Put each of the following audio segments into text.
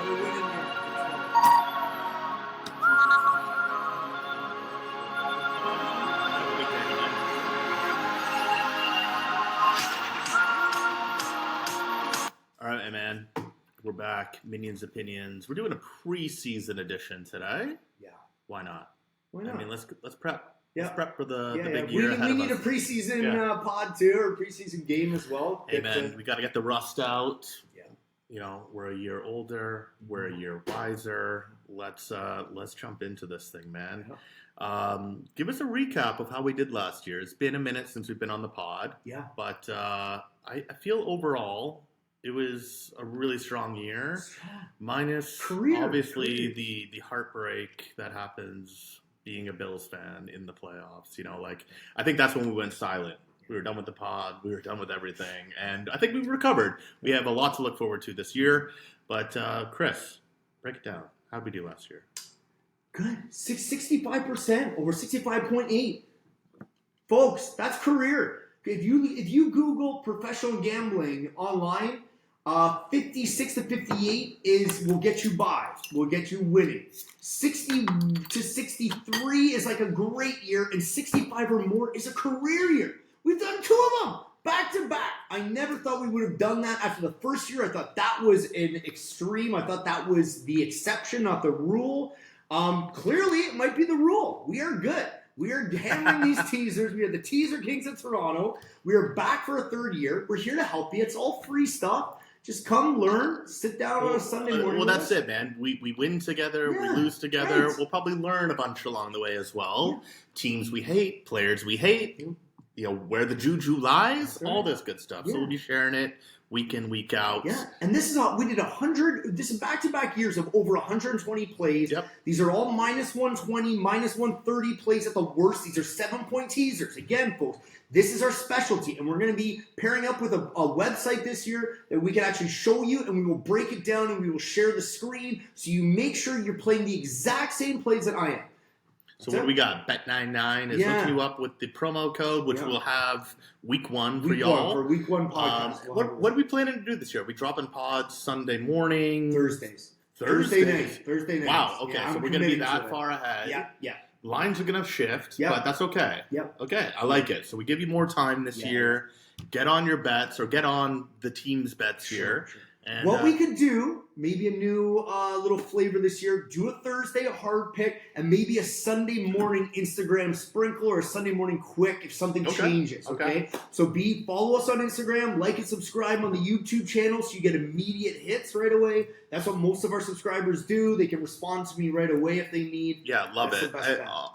We're winning here. All right, man. We're back. Minions Opinions. We're doing a preseason edition today. Yeah. Why not? Why not? I mean, let's prep. Yeah. Let's prep for the Yeah, big yeah. year We ahead need a of us. preseason pod too, or a preseason game as well. Hey, man, we got to get the rust out. Yeah. You know, we're a year older. We're a year wiser. Let's jump into this thing, man. Give us a recap of how we did last year. It's been a minute since we've been on the pod. Yeah. But I feel overall it was a really strong year. Minus obviously the heartbreak that happens being a Bills fan in the playoffs. You know, like I think that's when we went silent. We were done with the pod. We were done with everything. And I think we've recovered. We have a lot to look forward to this year. But Chris, break it down. How did we do last year? Good. 65%, over 65.8. Folks, that's career. If you Google professional gambling online, 56 to 58 will get you by, will get you winning. 60 to 63 is like a great year, and 65 or more is a career year. We've done two of them back to back. I never thought we would have done that after the first year. I thought that was an extreme. I thought that was the exception, not the rule. Clearly, it might be the rule. We are good. We are hammering these teasers. We are the teaser kings of Toronto. We are back for a third year. We're here to help you. It's all free stuff. Just come learn, sit down on a Sunday morning. Well, that's it, man. We win together, we lose together. Right. We'll probably learn a bunch along the way as well. Yeah. Teams we hate, players we hate, you know, where the juju lies, all this good stuff. Yeah. So we'll be sharing it week in, week out. Yeah, and this is we did 100. This is back-to-back years of over 120 plays. Yep. These are all minus 120, minus 130 plays at the worst. These are 7-point teasers. Again, folks, this is our specialty, and we're going to be pairing up with a website this year that we can actually show you, and we will break it down, and we will share the screen so you make sure you're playing the exact same plays that I am. So what do we got? Bet99 is hooking you up with the promo code, which we'll have week one for y'all. For week one podcast. What are we planning to do this year? Are we dropping pods Sunday morning? Thursday night. Wow, okay. So we're going to be that far ahead. Yeah. Lines are going to shift, but that's okay. Yep. Okay, I like it. So we give you more time this year. Get on your bets or get on the team's bets here. Sure. And, what we could do, maybe a new little flavor this year, do a Thursday a hard pick, and maybe a Sunday morning Instagram sprinkle or a Sunday morning quick if something changes, okay? So follow us on Instagram, like and subscribe on the YouTube channel so you get immediate hits right away. That's what most of our subscribers do. They can respond to me right away if they need. Yeah, love it.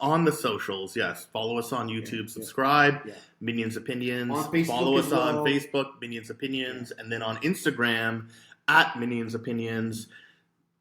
On the socials, yes. Follow us on YouTube, subscribe, Minions Opinions. On Facebook follow us on well. Facebook, Minions Opinions, and then on Instagram, at Minions Opinions.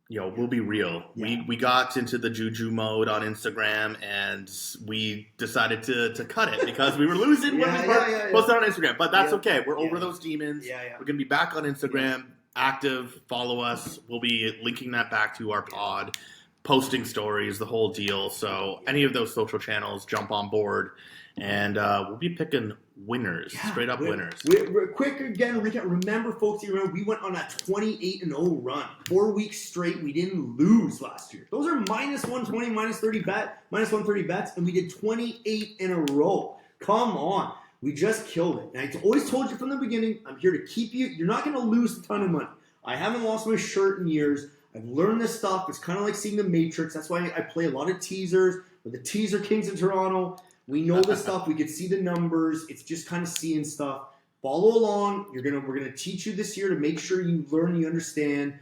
You know, we'll be real. Yeah. We got into the juju mode on Instagram, and we decided to cut it because we were losing when we posted on Instagram. But that's okay. We're over those demons. Yeah. We're going to be back on Instagram. Active, follow us. We'll be linking that back to our pod, posting stories, the whole deal. So any of those social channels, jump on board, and we'll be picking winners, straight up winners. We're quick again. Remember, folks, we went on a 28-0 run, 4 weeks straight. We didn't lose last year. Those are minus 120, minus 130 bets, and we did 28 in a row. Come on. We just killed it. And I always told you from the beginning, I'm here to keep you. You're not going to lose a ton of money. I haven't lost my shirt in years. I've learned this stuff. It's kind of like seeing the Matrix. That's why I play a lot of teasers. We're the teaser kings of Toronto. We know this stuff. We can see the numbers. It's just kind of seeing stuff. Follow along. We're gonna teach you this year to make sure you learn, you understand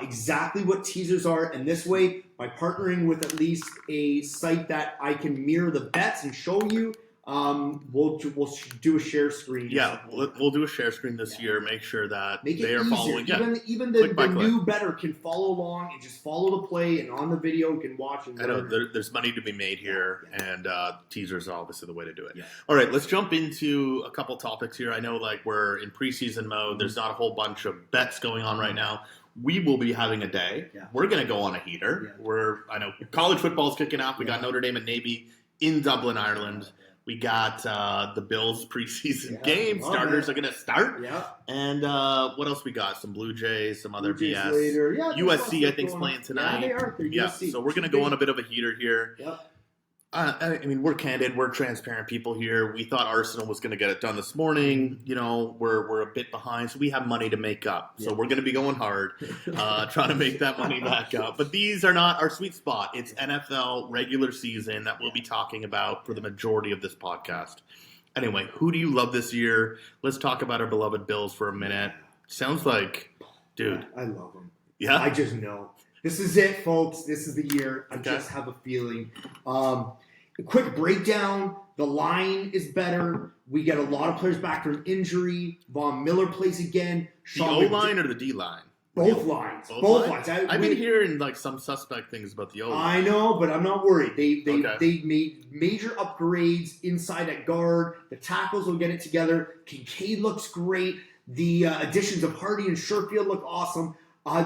exactly what teasers are. And this way, by partnering with at least a site that I can mirror the bets and show you, we'll do a share screen. Yeah, we'll do a share screen this year. Make sure that they are easier. following. Even the new bettor can follow along and just follow the play, and on the video can watch. And I know there's money to be made here, and teasers are obviously the way to do it. Yeah. All right, let's jump into a couple topics here. I know we're in preseason mode. There's not a whole bunch of bets going on right now. We will be having a day. Yeah. We're going to go on a heater. Yeah. I know college football is kicking off. We got Notre Dame and Navy in Dublin, Ireland. We got the Bills preseason game. Starters are going to start. Yeah. And what else we got? Some Blue Jays, some other Blue Jays BS. later. Yeah, USC, I think, is playing tonight. Yeah, they are. They're USC. So we're going to go on a bit of a heater here. Yep. I mean, we're candid. We're transparent people here. We thought Arsenal was going to get it done this morning. You know, we're a bit behind, so we have money to make up. So we're going to be going hard, trying to make that money back up. But these are not our sweet spot. It's NFL regular season that we'll be talking about for the majority of this podcast. Anyway, who do you love this year? Let's talk about our beloved Bills for a minute. Sounds like, dude. I love them. Yeah? I just know. This is it, folks. This is the year. I just have a feeling. A quick breakdown. The line is better. We get a lot of players back from injury. Von Miller plays again. The O-line or the D-line? Both lines. Both lines. I've been hearing like some suspect things about the O-line. I know, but I'm not worried. They made major upgrades inside at guard. The tackles will get it together. Kincaid looks great. The additions of Hardy and Sherfield look awesome.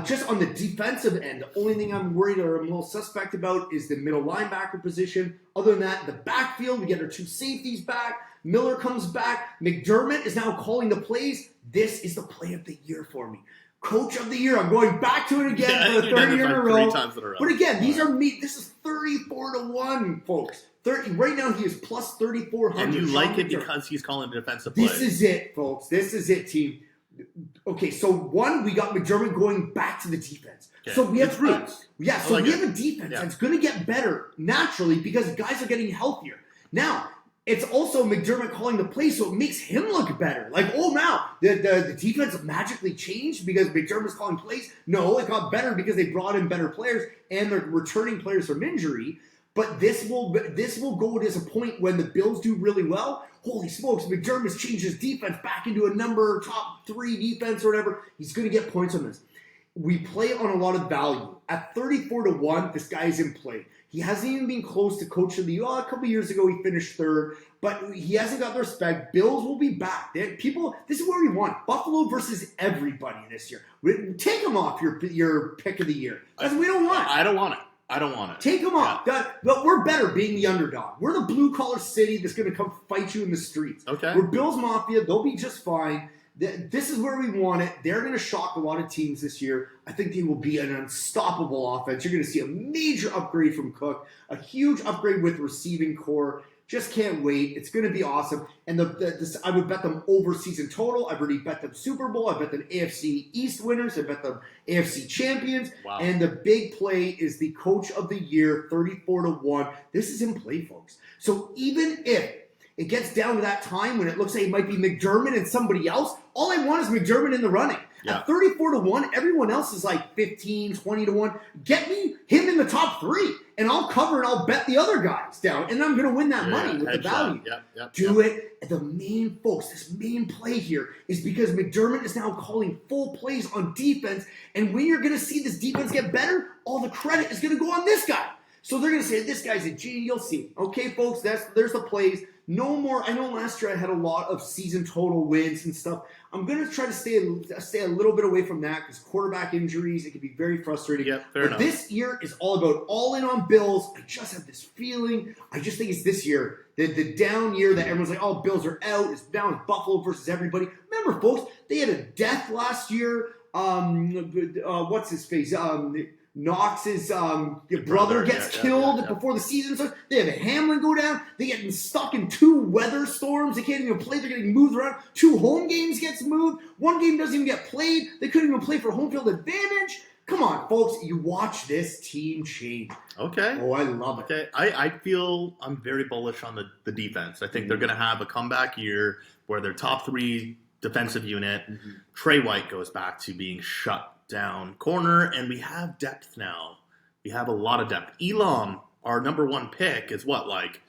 Just on the defensive end, the only thing I'm worried or I'm a little suspect about is the middle linebacker position. Other than that, the backfield, we get our 2 safeties back. Miller comes back. McDermott is now calling the plays. This is the play of the year for me. Coach of the year. I'm going back to it again for the third year in a row. But again, this is 34-1, folks. Right now he is plus 3,400. And you like it because he's calling defensive plays. This is it, folks. This is it, team. Okay, so we got McDermott going back to the defense. Okay. So we have roots. we have a defense that's going to get better naturally because guys are getting healthier. Now, it's also McDermott calling the play, so it makes him look better. Like, oh, now the defense magically changed because McDermott's calling plays. No, it got better because they brought in better players and they're returning players from injury. But this will go to a point when the Bills do really well. Holy smokes, McDermott's changed his defense back into a top 3 defense or whatever. He's going to get points on this. We play on a lot of value. At 34-1, this guy is in play. He hasn't even been close to Coach of the Year. A couple years ago, he finished 3rd, but he hasn't got the respect. Bills will be back. This is where we want Buffalo versus everybody this year. Take them off your pick of the year. Because we don't want it. I don't want it. Take them off. But we're better being the underdog. We're the blue-collar city that's going to come fight you in the streets. Okay. We're Bills Mafia. They'll be just fine. This is where we want it. They're going to shock a lot of teams this year. I think they will be an unstoppable offense. You're going to see a major upgrade from Cook, a huge upgrade with receiving core. Just can't wait. It's going to be awesome. And I would bet them over season total. I've already bet them Super Bowl. I bet them AFC East winners. I bet them AFC champions. Wow. And the big play is the Coach of the Year, 34-1. This is in play, folks. So even if it gets down to that time when it looks like it might be McDermott and somebody else, all I want is McDermott in the running. Yeah. At 34-1, everyone else is like 15, 20-1. Get me him in the top 3, and I'll cover and I'll bet the other guys down, and I'm going to win that money with the value. Do it. The this main play here is because McDermott is now calling full plays on defense, and when you're going to see this defense get better, all the credit is going to go on this guy. So they're going to say, this guy's a G, you'll see. Okay, folks, there's the plays. No more. I know last year I had a lot of season total wins and stuff. I'm going to try to stay a little bit away from that because quarterback injuries, it can be very frustrating. Yeah, fair enough. This year is all about all in on Bills. I just have this feeling. I just think it's this year, the down year that everyone's like, oh, Bills are out. It's down with Buffalo versus everybody. Remember, folks, they had a death last year. What's his face? Knox's brother gets killed before the season starts. They have a Hamlin go down. They get stuck in 2 weather storms. They can't even play. They're getting moved around. 2 home games gets moved. 1 game doesn't even get played. They couldn't even play for home field advantage. Come on, folks. You watch this team change. Okay. Oh, I love it. Okay. I feel I'm very bullish on the defense. I think they're going to have a comeback year where their top 3 defensive unit, Trey White goes back to being shut down corner, and we have depth now. We have a lot of depth. Elam, our number 1 pick, is what, like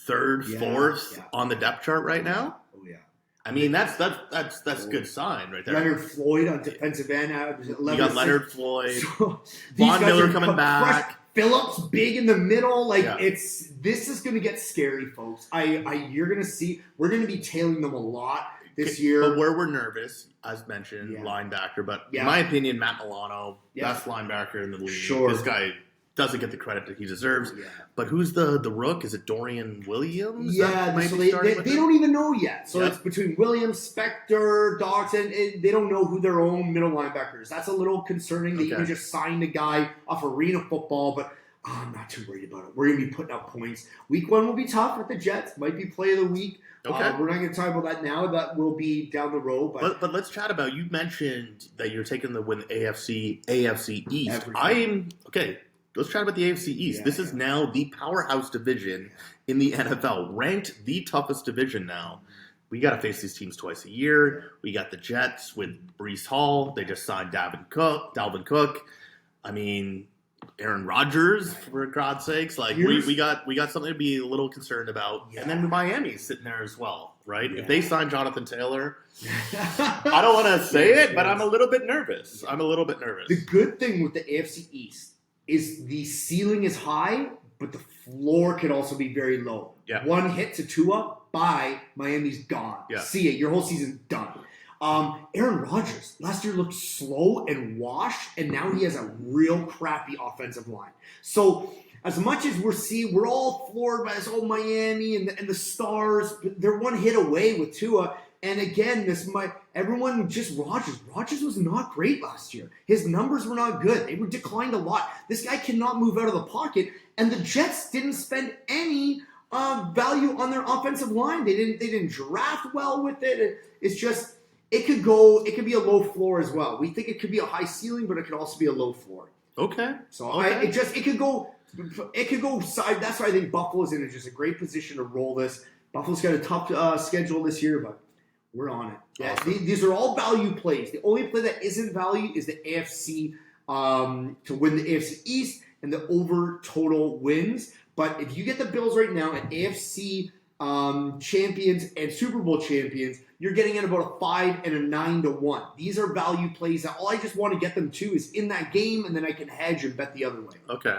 3rd, 4th on the depth chart right now? Oh yeah. I mean, that's a good sign right there. Leonard Floyd on defensive end. You got Leonard Floyd. So, Von Miller coming back. Phillips big in the middle. This is going to get scary, folks. You're going to see. We're going to be tailing them a lot this year. But where we're nervous, as mentioned, linebacker. But in my opinion, Matt Milano, best linebacker in the league. Sure. This guy, doesn't get the credit that he deserves. Yeah. But who's the rook? Is it Dorian Williams? Yeah, so they don't even know yet. So it's between Williams, Spector, Dawson. They don't know who their own middle linebacker is. That's a little concerning. They even just signed a guy off Arena Football, but I'm not too worried about it. We're going to be putting up points. Week 1 will be tough with the Jets. Might be play of the week. Okay. We're not going to talk about that now. That will be down the road. But let's chat about, you mentioned that you're taking the win AFC East. Let's chat about the AFC East. This is now the powerhouse division in the NFL, ranked the toughest division now. We got to face these teams twice a year. We got the Jets with Breece Hall. They just signed Dalvin Cook. I mean, Aaron Rodgers, for God's sakes. Like, we got something to be a little concerned about. Yeah. And then Miami's sitting there as well, right? Yeah. If they sign Jonathan Taylor, I don't want to say it, but I'm a little bit nervous. The good thing with the AFC East is the ceiling is high, but the floor could also be very low. Yeah. One hit to Tua, bye, Miami's gone. Yeah. See it, your whole season's done. Aaron Rodgers last year looked slow and washed, and now he has a real crappy offensive line. So as much as we're all floored by this old Miami and the Stars, they're one hit away with Tua. And again, Rodgers was not great last year. His numbers were not good. They were declined a lot. This guy cannot move out of the pocket, and the Jets didn't spend any value on their offensive line. They didn't draft well with it. It's just it could be a low floor as well. We think it could be a high ceiling, but it could also be a low floor. Okay. So it could go side. That's why I think Buffalo's in just a great position to roll this. Buffalo's got a tough schedule this year, but we're on it. Yeah, awesome. These are all value plays. The only play that isn't value is the AFC to win the AFC East and the over total wins. But if you get the Bills right now at AFC champions and Super Bowl champions, you're getting in about a 5 and a 9 to 1. These are value plays that all I just want to get them to is in that game, and then I can hedge and bet the other way. Okay.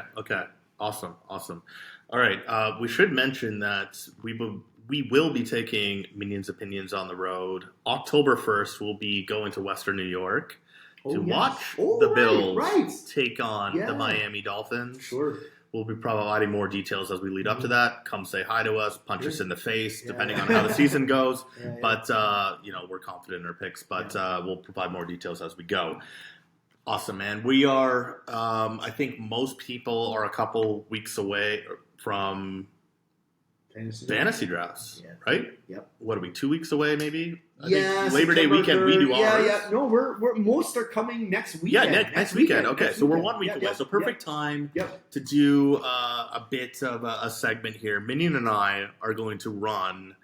Awesome. All right. We should mention that we will be taking Minion's Opinions on the road. October 1st, we'll be going to Western New York to watch the Bills take on the Miami Dolphins. Sure. We'll be providing more details as we lead up to that. Come say hi to us, punch us in the face, depending on how the season goes. But, we're confident in our picks, but we'll provide more details as we go. Awesome, man. We are, I think most people are a couple weeks away from fantasy drafts, right? Yep. What are we, 2 weeks away maybe? I think September Labor Day weekend, 3rd. we do ours. Yeah. No, we're most are coming next weekend. Yeah, next weekend. Okay, so we're 1 week away. So perfect time to do a bit of a segment here. Minion and I are going to run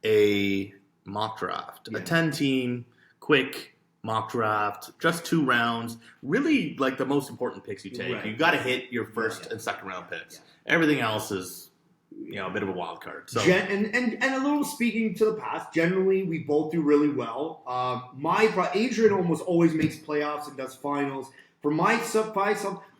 a mock draft, a 10-team, quick mock draft, just 2 rounds. Really, like the most important picks you take. Right. You got to hit your first and second round picks. Everything else is a bit of a wild card. So and a little speaking to the past, generally we both do really well. Adrian almost always makes playoffs and does finals. For myself,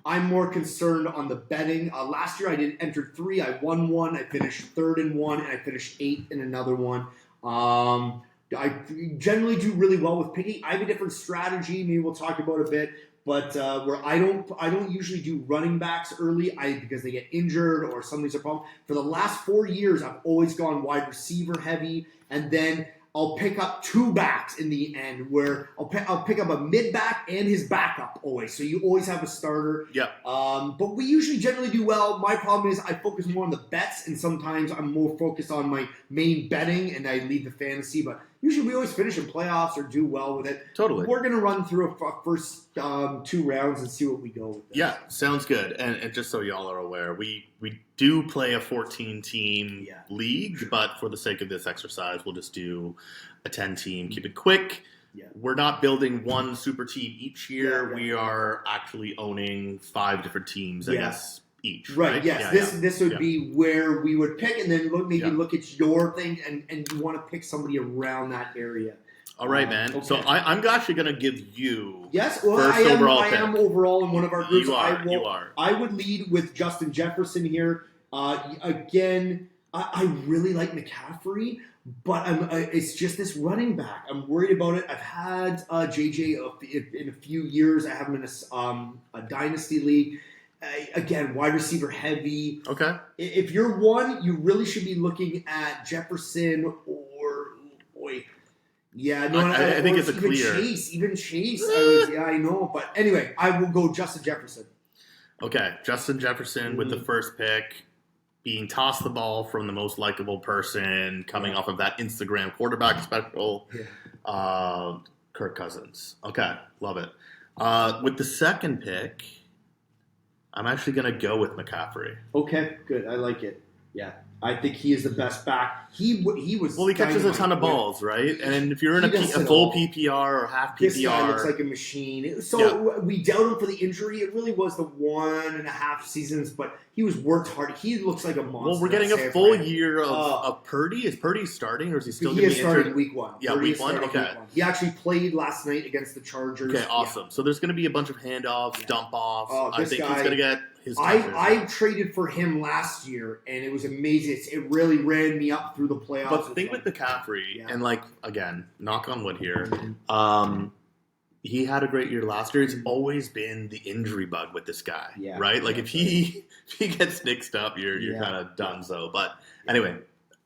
I'm more concerned on the betting. Last year I didn't enter 3. I won 1. I finished 3rd in 1, and I finished 8th in another one. I generally do really well with picking. I have a different strategy. Maybe we'll talk about a bit. But where I don't usually do running backs early, because they get injured or something's a problem. For the last 4 years, I've always gone wide receiver heavy, and then I'll pick up 2 backs in the end, where I'll pick up a mid back and his backup always. So you always have a starter. Yeah. But we usually generally do well. My problem is I focus more on the bets, and sometimes I'm more focused on my main betting, and I lead the fantasy. But usually we always finish in playoffs or do well with it. Totally. We're going to run through a first 2 rounds and see what we go with. Yeah, sounds good. And just so y'all are aware, we do play a 14-team league, but for the sake of this exercise, we'll just do a 10-team. Keep it quick. Yeah. We're not building one super team each year. We are actually owning 5 different teams, I guess, each. Right, yes. This would be where we would pick, and then look at your thing, and you want to pick somebody around that area. All right, man. Okay. So I'm actually going to give you first overall pick. I am overall in one of our groups. You are. I would lead with Justin Jefferson here. Again, I really like McCaffrey, but it's just this running back. I'm worried about it. I've had JJ in a few years. I have him in a dynasty league. Again, wide receiver heavy. Okay. If you're one, you really should be looking at Jefferson or yeah, no, I think it's a even clear. Even Chase. I know, but anyway, I will go Justin Jefferson. Okay, Justin Jefferson with the first pick, being tossed the ball from the most likable person, coming off of that Instagram quarterback special, Kirk Cousins. Okay, love it. With the second pick, I'm actually going to go with McCaffrey. Okay, good. I like it. Yeah. I think he is the best back. He was. Well, he catches a ton of balls, right? And if you're in a full PPR or half PPR, this guy looks like a machine. So we doubt him for the injury. It really was the 1.5 seasons, but he was worked hard. He looks like a monster. Well, we're getting a full year of Purdy. Is Purdy starting, or is he still going to be injured? He started week 1. Yeah, week 1. Okay. He actually played last night against the Chargers. Okay, awesome. So there's going to be a bunch of handoffs, dump offs. I think he's going to get. I traded for him last year, and it was amazing. It really ran me up through the playoffs. But the thing with McCaffrey, and again, knock on wood here, he had a great year last year. It's always been the injury bug with this guy, right? Like if he gets mixed up, you're kind of done. So, but anyway,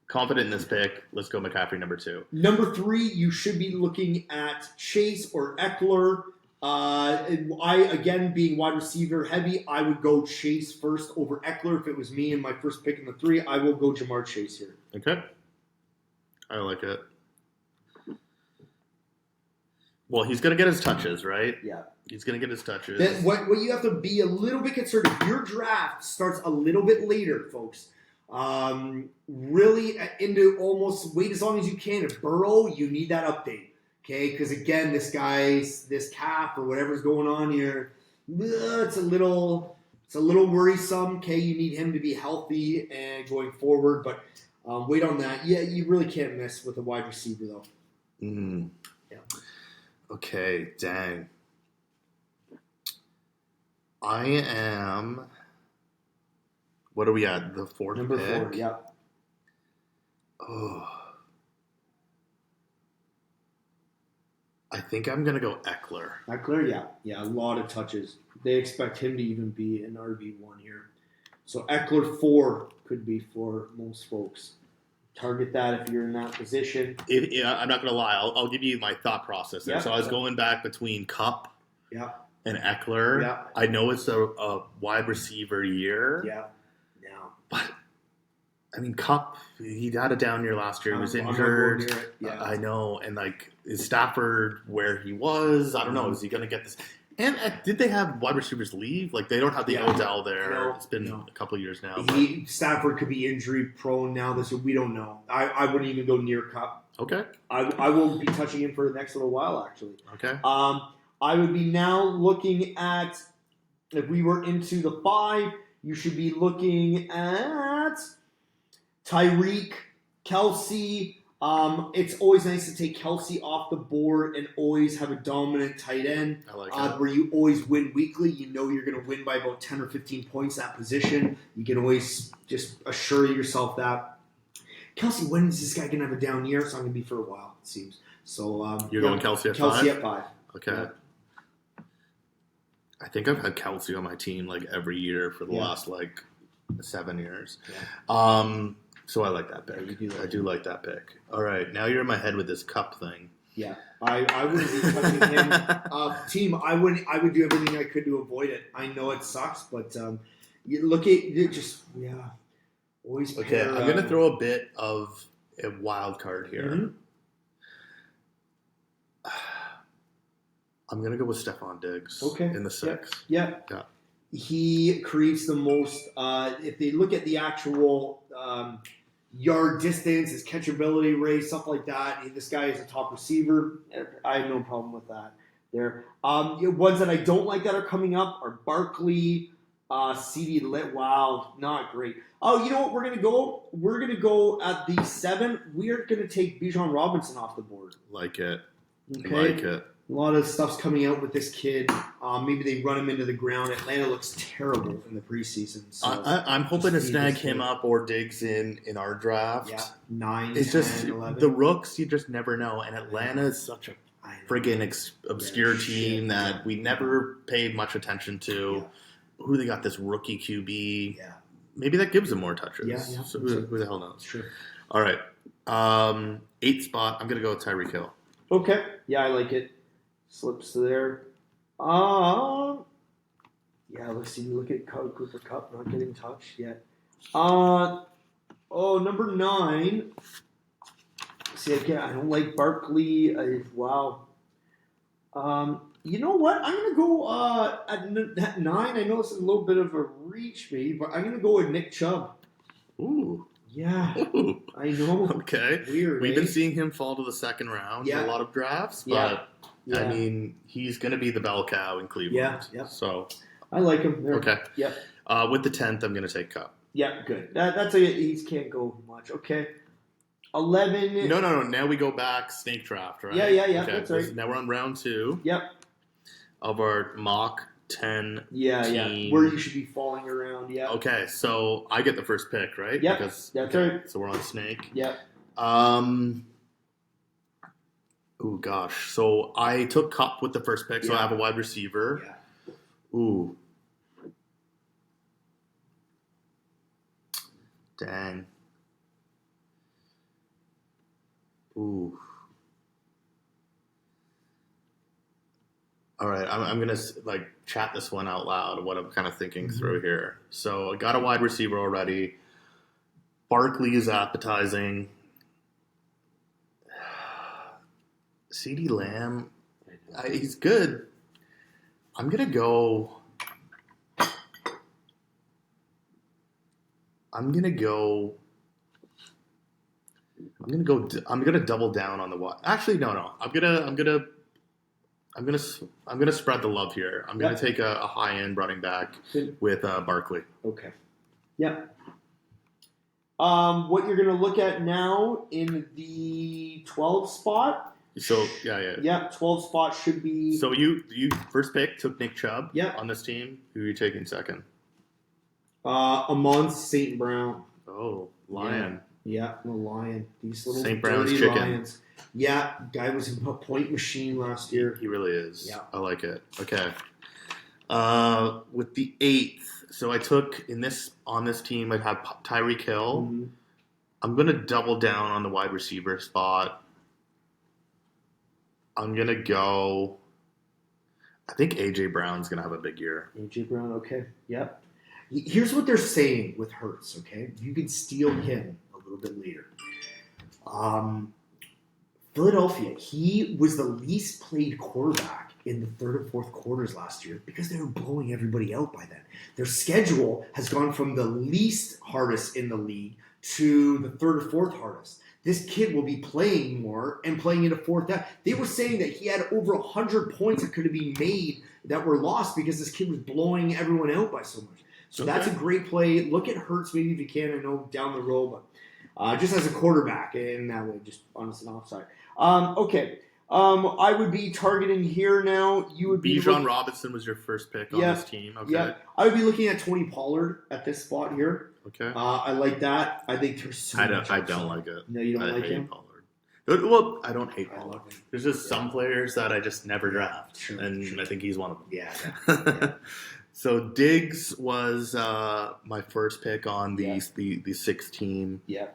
confident in this pick. Let's go McCaffrey number 2. Number 3, you should be looking at Chase or Eckler. I, again, being wide receiver heavy, I would go Chase first over Eckler. If it was me and my first pick in the 3, I will go Jamar Chase here. Okay. I like it. Well, he's going to get his touches, right? Yeah. He's going to get his touches. Then what you have to be a little bit concerned, if your draft starts a little bit later, folks, really into almost wait as long as you can. If Burrow, you need that update. Okay, because again, this calf or whatever's going on here, it's a little worrisome. Okay, you need him to be healthy and going forward, but wait on that. Yeah, you really can't miss with a wide receiver though. Yeah. Okay, dang. I am. What are we at? The 4th Number pick? 4. Yeah. Oh. I think I'm going to go Eckler. Eckler, yeah, a lot of touches. They expect him to even be an RB1 here. So Eckler 4 could be for most folks. Target that if you're in that position. I'm not going to lie. I'll give you my thought process there. So I was going back between Kupp and Eckler. Yeah. I know it's a wide receiver year. Yeah. But, I mean, Kupp, he had a down year last year. He was injured. I know. And, is Stafford where he was? I don't know. Is he going to get this? And did they have wide receivers leave? They don't have the Odell there. No, it's been a couple of years now. Stafford could be injury prone now. We don't know. I wouldn't even go near Kupp. Okay. I won't be touching him for the next little while, actually. Okay. I would be now looking at, if we were into the 5, you should be looking at Tyreek, Kelsey. It's always nice to take Kelsey off the board and always have a dominant tight end. I like that. Where you always win weekly. You know you're going to win by about 10 or 15 points that position. You can always just assure yourself that. Kelsey, when is this guy going to have a down year? It's not going to be for a while, it seems. So you're going Kelsey at 5? Kelsey at 5. Okay. Yeah. I think I've had Kelsey on my team every year for the last 7 years. Yeah. So I like that pick. I do like that pick. All right, now you're in my head with this Kupp thing. Yeah, I wouldn't be touching him. Team, I would do everything I could to avoid it. I know it sucks, but you look at it. Just always. Okay, I'm going to throw a bit of a wild card here. Mm-hmm. I'm going to go with Stephon Diggs. In the 6. Yeah. He creates the most. If they look at the actual yard distance, his catchability rate, stuff like that, this guy is a top receiver. I have no problem with that. There, ones that I don't like that are coming up are Barkley, CD Lit. Wow, not great. Oh, you know what? We're gonna go. We're gonna go at the 7. We are gonna take Bijan Robinson off the board. Like it. Okay. Like it. A lot of stuff's coming out with this kid. Maybe they run him into the ground. Atlanta looks terrible in the preseason. So I'm hoping to snag him up or Diggs in our draft. Yeah, 9, it's 10, just 11. The rooks, you just never know. And Atlanta is such a friggin' obscure team that we never paid much attention to. who they got this rookie QB. Yeah. Maybe that gives him more touches. Yeah. So who the hell knows? Sure. All right. 8th spot. I'm gonna go with Tyreek Hill. Okay. Yeah, I like it. Slips there. Yeah, let's see. Look at Cooper Kupp not getting touched yet. Number 9. See, again, I don't like Barkley. Wow. You know what? I'm going to go at 9. I know it's a little bit of a reach, maybe, but I'm going to go with Nick Chubb. Ooh. Yeah. Ooh. I know. Okay. Weird, We've been seeing him fall to the second round in a lot of drafts, but I mean, he's going to be the bell cow in Cleveland. Yeah. So I like him there. Okay. Yep. With the 10th, I'm going to take Kupp. Yeah, good. He can't go much. Okay. 11. No. Now we go back snake draft, right? Yeah. Okay. That's right. Now we're on round 2. Yep. Of our mock 10 team. Where you should be falling around. Yeah. Okay, so I get the first pick, right? Yep. That's right. So we're on snake. Yep. Oh gosh. So I took Kupp with the first pick, so I have a wide receiver. Yeah. Ooh. Dang. Ooh. All right, I'm gonna chat this one out loud. What I'm kind of thinking through here. So I got a wide receiver already. Barkley is appetizing. CeeDee Lamb, he's good. I'm gonna double down on the wide. Actually, no. I'm gonna spread the love here. I'm gonna take a high end running back with Barkley. Okay. Yeah. What you're gonna look at now in the 12 spot? So yeah. Yeah, 12 spot should be. So you first pick took Nick Chubb. Yeah. On this team. Who are you taking second? Amon St. Brown. Oh, Lion. Yeah, the Lion. These little St. Brown's dirty chicken. Lions. Yeah, guy was a point machine last year. He really is. Yeah. I like it. Okay. With the 8th, so I took on this team, I'd have Tyreek Hill. Mm-hmm. I'm going to double down on the wide receiver spot. I'm going to go, I think A.J. Brown's going to have a big year. A.J. Brown, okay. Yep. Here's what they're saying with Hurts, okay? You can steal him a little bit later. Philadelphia, he was the least played quarterback in the third and fourth quarters last year because they were blowing everybody out by then. Their schedule has gone from the least hardest in the league to the third or fourth hardest. This kid will be playing more and playing in a fourth down. They were saying that he had over 100 points that could have been made that were lost because this kid was blowing everyone out by so much. So that's a great play. Look at Hurts maybe if you can. I know down the road, but just as a quarterback in that way, just on an offside. Okay. I would be targeting here now. You would be Bijan Robinson was your first pick on this team. Okay. Yeah. I would be looking at Tony Pollard at this spot here. Okay. I like that. I think there's so much I don't like it. No, you don't like him? Pollard. Well, I don't hate Pollard. There's just some players that I just never draft. Sure. I think he's one of them. Yeah. So Diggs was my first pick on the 6th team. Yeah.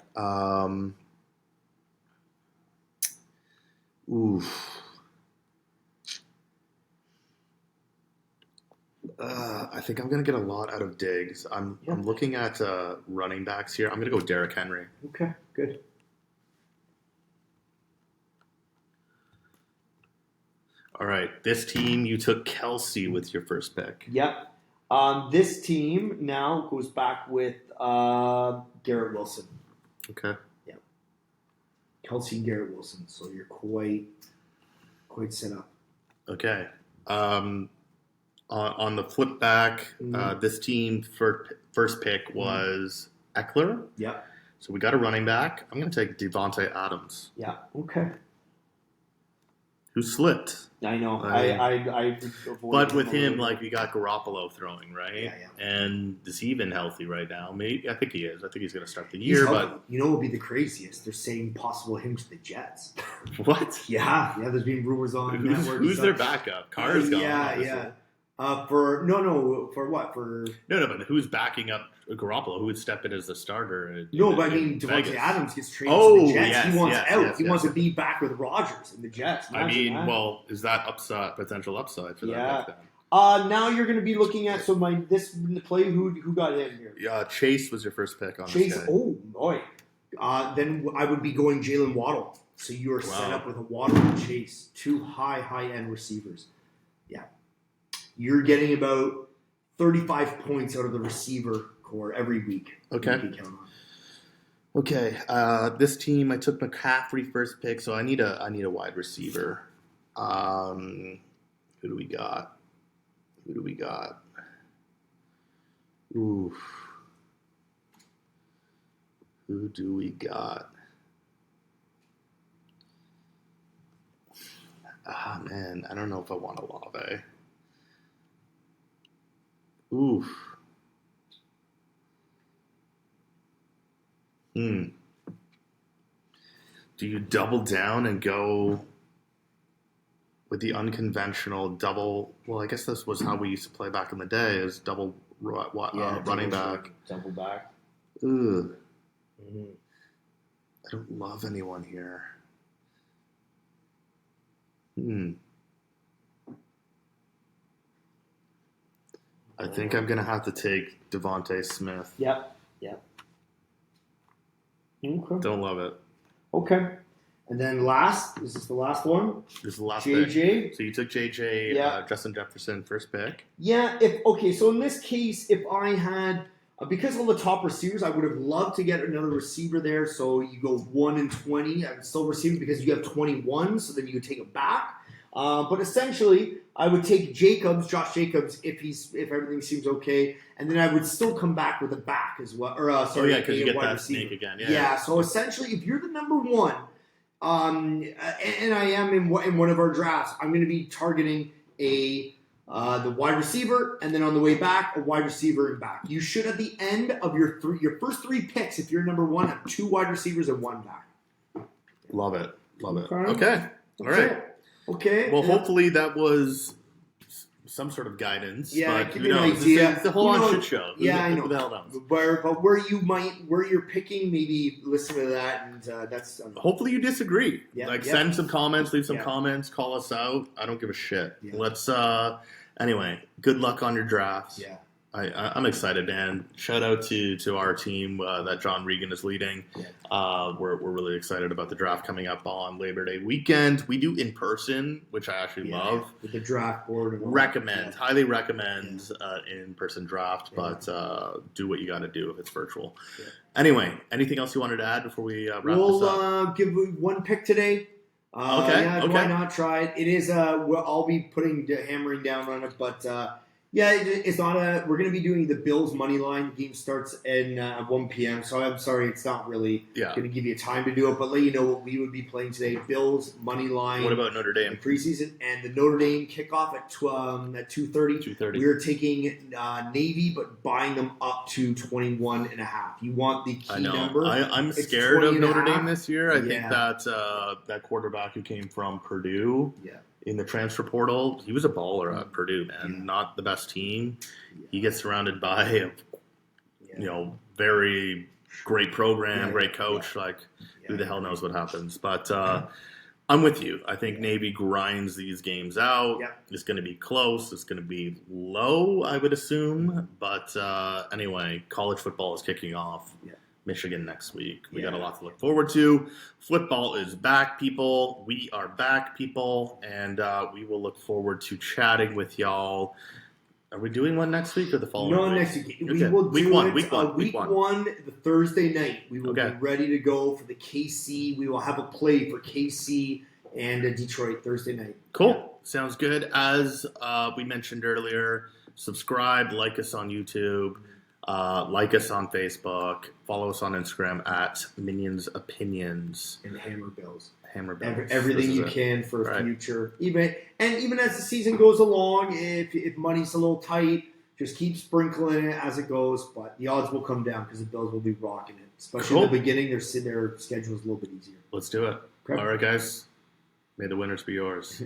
I think I'm going to get a lot out of Diggs. I'm looking at running backs here. I'm going to go Derrick Henry. Okay, good. All right. This team, you took Kelsey with your first pick. Yep. This team now goes back with Garrett Wilson. Okay. Yeah. Kelsey and Garrett Wilson. So you're quite set up. Okay. On the flip back, this team first pick was Eckler. Yeah. So we got a running back. I'm going to take Devontae Adams. Yeah. Okay. Who slipped. I know. I but with him, we got Garoppolo throwing, right? Yeah. And is he even healthy right now? Maybe I think he is. I think he's going to start the year. But you know what would be the craziest? They're saying possible him to the Jets. What? Yeah. There's been rumors on network. Who's their backup? Carr's gone. Yeah. For what? No, but who's backing up Garoppolo? Who would step in as the starter? But I mean, Devontae Adams gets traded to the Jets. Yes, he wants out. Yes, he wants to be back with Rodgers in the Jets. Imagine that. Is that potential upside for that pick then? Now you're going to be looking at this play. Who got in here? Yeah, Chase was your first pick on Chase. This guy. Oh boy. Then I would be going Jalen Waddle. So you are set up with a Waddle and Chase, two high end receivers. Yeah, you're getting about 35 points out of the receiver core every week. Okay. Okay. This team, I took McCaffrey first pick, so I need a wide receiver. Who do we got? Ooh. Who do we got? Man, I don't know if I want Olave. Oof. Do you double down and go with the unconventional double? Well, I guess this was how we used to play back in the day, is double running back. Double back. Ugh. I don't love anyone here. I think I'm going to have to take Devontae Smith. Yep. Okay. Don't love it. Okay. And then this is the last one. This is the last JJ. pick. So you took JJ, Justin Jefferson, first pick. Yeah. So in this case, if I had, because of the top receivers, I would have loved to get another receiver there. So you go 1 and 20. I would still receive because you have 21, so then you could take it back. But essentially, I would take Josh Jacobs, if everything seems okay, and then I would still come back with a back as well. Because you get that snake again. Yeah. So essentially, if you're the number one, and I am in one of our drafts, I'm going to be targeting the wide receiver, and then on the way back, a wide receiver and back. You should, at the end of your first 3 picks, if you're number one, have 2 wide receivers and 1 back. Love it. Okay. All right. Okay. Well, hopefully that was some sort of guidance. Yeah, but give me an idea. It's a whole on shit show. I know. Who the hell knows? But where you're picking, maybe listen to that, and that's. Hopefully you disagree. Yeah, send some comments, leave some comments, call us out. I don't give a shit. Yeah. Let's. Anyway, good luck on your drafts. Yeah. I'm excited, man. Shout out to our team that John Regan is leading. Yeah. We're really excited about the draft coming up on Labor Day weekend. We do in person, which I actually love. With the draft board. And highly recommend in-person draft, but do what you got to do if it's virtual. Yeah. Anyway, anything else you wanted to add before we wrap this up? We'll give 1 pick today. Okay. Why not try it? It is. I'll be hammering down on it, but. It's not we're going to be doing the Bills money line. The game starts at 1 p.m. So I'm sorry, it's not really going to give you time to do it, but let you know what we would be playing today. Bills money line. What about Notre Dame? Preseason and the Notre Dame kickoff at 2:30. 2:30. We are taking Navy, but buying them up to 21.5. You want the key number? I'm scared of Notre Dame this year. I think that that quarterback who came from Purdue. Yeah. In the transfer portal, he was a baller at Purdue, man. Yeah. Not the best team. Yeah. He gets surrounded by a, very great program, great coach. Who the hell knows what happens? But I'm with you. I think Navy grinds these games out. Yeah. It's going to be close. It's going to be low, I would assume. But anyway, college football is kicking off. Yeah. Michigan next week. We got a lot to look forward to. Football is back, people. We are back, people. And we will look forward to chatting with y'all. Are we doing one next week or the following week? No, next week. Okay. We will week do one, it week one, the Thursday night. We will be ready to go for the KC. We will have a play for KC and Detroit Thursday night. Cool. Yeah. Sounds good. As we mentioned earlier, subscribe, like us on YouTube. Like us on Facebook. Follow us on Instagram at Minions Opinions. And Hammer Bills. Everything you can for future. Even as the season goes along, if money's a little tight, just keep sprinkling it as it goes. But the odds will come down because the Bills will be rocking it. Especially in the beginning, their schedule is a little bit easier. Let's do it. Okay. All right, guys. May the winners be yours.